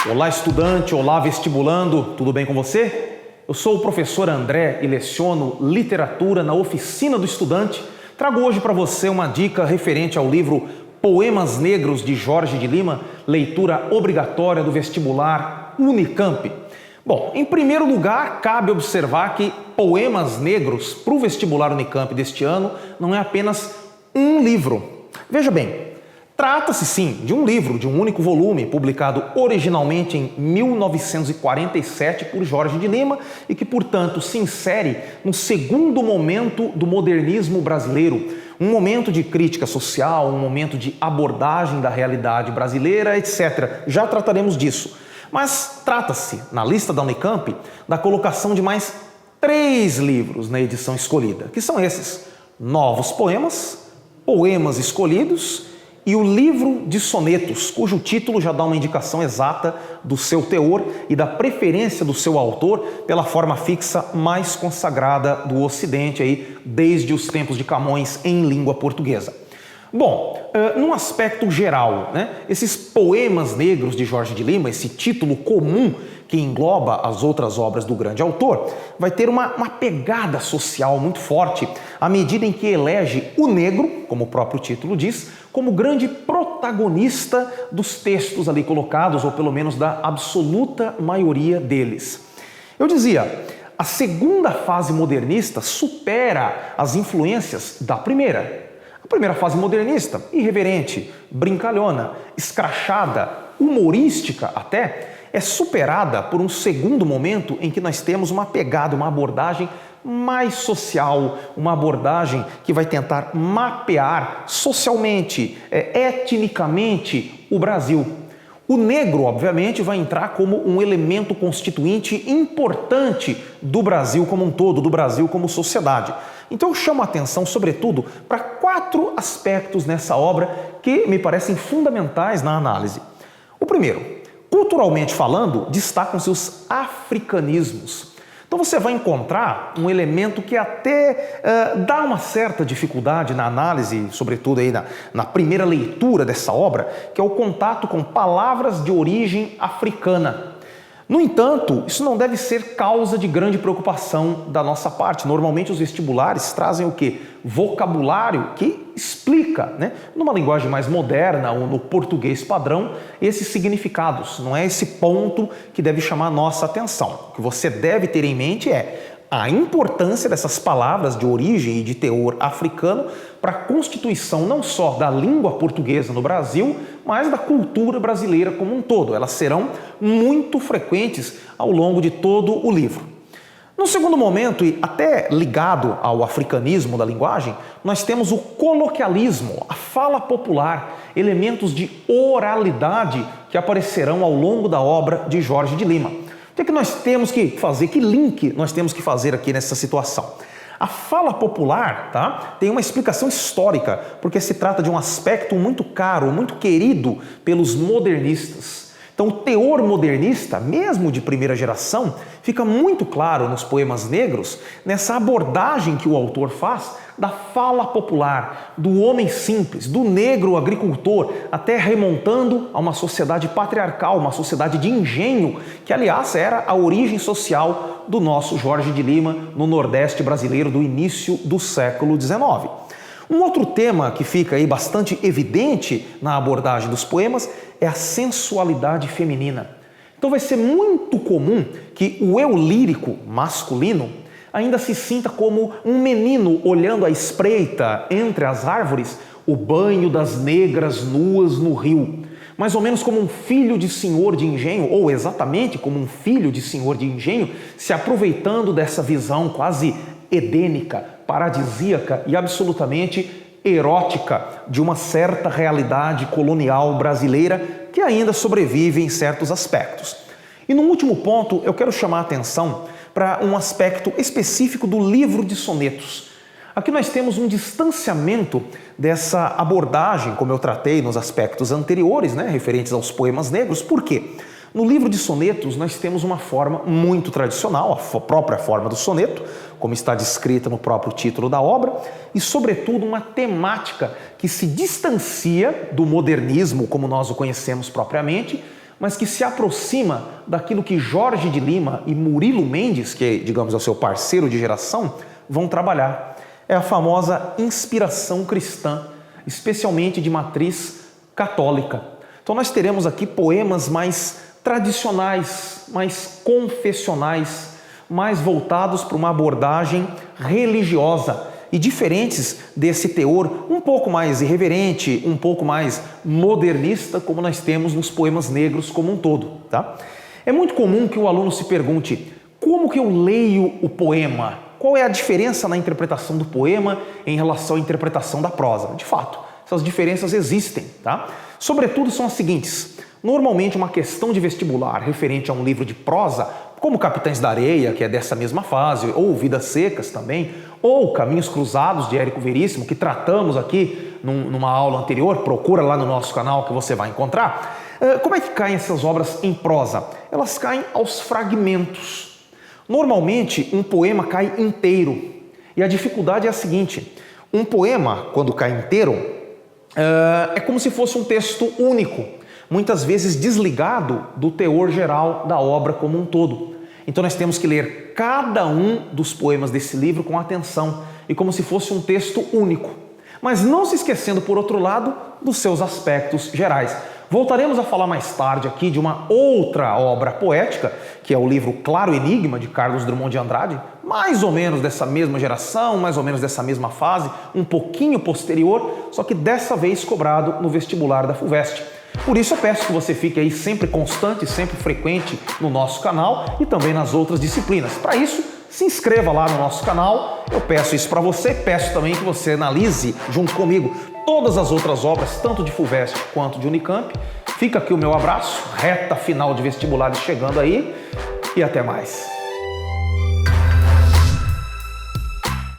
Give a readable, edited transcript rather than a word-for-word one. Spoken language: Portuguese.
Olá, estudante, olá, vestibulando, tudo bem com você? Eu sou o professor André e leciono literatura na Oficina do Estudante. Trago hoje para você uma dica referente ao livro Poemas Negros de Jorge de Lima, leitura obrigatória do vestibular Unicamp. Bom, em primeiro lugar, cabe observar que Poemas Negros para o vestibular Unicamp deste ano não é apenas um livro. Veja bem, trata-se sim de um livro de um único volume, publicado originalmente em 1947 por Jorge de Lima e que, portanto, se insere no segundo momento do modernismo brasileiro, um momento de crítica social, um momento de abordagem da realidade brasileira, etc. Já trataremos disso. Mas trata-se, na lista da Unicamp, da colocação de mais 3 livros na edição escolhida, que são esses: Novos Poemas, Poemas Escolhidos e o Livro de Sonetos, cujo título já dá uma indicação exata do seu teor e da preferência do seu autor pela forma fixa mais consagrada do Ocidente, aí, desde os tempos de Camões em língua portuguesa. Bom, num aspecto geral, esses Poemas Negros de Jorge de Lima, esse título comum que engloba as outras obras do grande autor, vai ter uma pegada social muito forte à medida em que elege o negro, como o próprio título diz, como grande protagonista dos textos ali colocados, ou pelo menos da absoluta maioria deles. Eu dizia, a segunda fase modernista supera as influências da primeira. A primeira fase modernista, irreverente, brincalhona, escrachada, humorística até, é superada por um segundo momento em que nós temos uma pegada, uma abordagem mais social, uma abordagem que vai tentar mapear socialmente, etnicamente o Brasil. O negro, obviamente, vai entrar como um elemento constituinte importante do Brasil como um todo, do Brasil como sociedade. Então eu chamo a atenção, sobretudo, para 4 aspectos nessa obra que me parecem fundamentais na análise. O primeiro, culturalmente falando, destacam-se os africanismos. Então você vai encontrar um elemento que até dá uma certa dificuldade na análise, sobretudo aí na primeira leitura dessa obra, que é o contato com palavras de origem africana. No entanto, isso não deve ser causa de grande preocupação da nossa parte. Normalmente os vestibulares trazem o quê? Vocabulário que explica, numa linguagem mais moderna ou no português padrão, esses significados. Não é esse ponto que deve chamar a nossa atenção. O que você deve ter em mente é a importância dessas palavras de origem e de teor africano para a constituição não só da língua portuguesa no Brasil, mas da cultura brasileira como um todo. Elas serão muito frequentes ao longo de todo o livro. No segundo momento, e até ligado ao africanismo da linguagem, nós temos o coloquialismo, a fala popular, elementos de oralidade que aparecerão ao longo da obra de Jorge de Lima. O que nós temos que fazer? Que link nós temos que fazer aqui nessa situação? A fala popular, tem uma explicação histórica, porque se trata de um aspecto muito caro, muito querido pelos modernistas. Então, o teor modernista, mesmo de primeira geração, fica muito claro nos Poemas Negros, nessa abordagem que o autor faz da fala popular, do homem simples, do negro agricultor, até remontando a uma sociedade patriarcal, uma sociedade de engenho, que, aliás, era a origem social do nosso Jorge de Lima no Nordeste brasileiro do início do século XIX. Um outro tema que fica aí bastante evidente na abordagem dos poemas é a sensualidade feminina. Então vai ser muito comum que o eu lírico masculino ainda se sinta como um menino olhando à espreita entre as árvores o banho das negras nuas no rio. Mais ou menos como um filho de senhor de engenho, ou exatamente como um filho de senhor de engenho, se aproveitando dessa visão quase edênica, paradisíaca e absolutamente erótica de uma certa realidade colonial brasileira que ainda sobrevive em certos aspectos. E no último ponto, eu quero chamar a atenção para um aspecto específico do livro de sonetos. Aqui nós temos um distanciamento dessa abordagem, como eu tratei nos aspectos anteriores, referentes aos poemas negros. Por quê? No livro de sonetos nós temos uma forma muito tradicional, a própria forma do soneto, como está descrita no próprio título da obra, e sobretudo uma temática que se distancia do modernismo como nós o conhecemos propriamente, mas que se aproxima daquilo que Jorge de Lima e Murilo Mendes, que digamos é o seu parceiro de geração, vão trabalhar. É a famosa inspiração cristã, especialmente de matriz católica. Então nós teremos aqui poemas mais tradicionais, mais confessionais, mais voltados para uma abordagem religiosa e diferentes desse teor um pouco mais irreverente, um pouco mais modernista, como nós temos nos poemas negros como um todo, tá? É muito comum que o aluno se pergunte: como que eu leio o poema? Qual é a diferença na interpretação do poema em relação à interpretação da prosa? De fato, essas diferenças existem, tá? Sobretudo são as seguintes: normalmente uma questão de vestibular referente a um livro de prosa, como Capitães da Areia, que é dessa mesma fase, ou Vidas Secas também, ou Caminhos Cruzados, de Érico Veríssimo, que tratamos aqui numa aula anterior, procura lá no nosso canal que você vai encontrar. Como é que caem essas obras em prosa? Elas caem aos fragmentos. Normalmente, um poema cai inteiro. E a dificuldade é a seguinte: um poema, quando cai inteiro, é como se fosse um texto único, muitas vezes desligado do teor geral da obra como um todo. Então nós temos que ler cada um dos poemas desse livro com atenção e como se fosse um texto único, mas não se esquecendo, por outro lado, dos seus aspectos gerais. Voltaremos a falar mais tarde aqui de uma outra obra poética, que é o livro Claro Enigma, de Carlos Drummond de Andrade, mais ou menos dessa mesma geração, mais ou menos dessa mesma fase, um pouquinho posterior, só que dessa vez cobrado no vestibular da FUVEST. Por isso eu peço que você fique aí sempre constante, sempre frequente no nosso canal e também nas outras disciplinas. Para isso, se inscreva lá no nosso canal, eu peço isso para você, peço também que você analise junto comigo todas as outras obras, tanto de FUVEST quanto de Unicamp. Fica aqui o meu abraço, reta final de vestibulares chegando aí e até mais.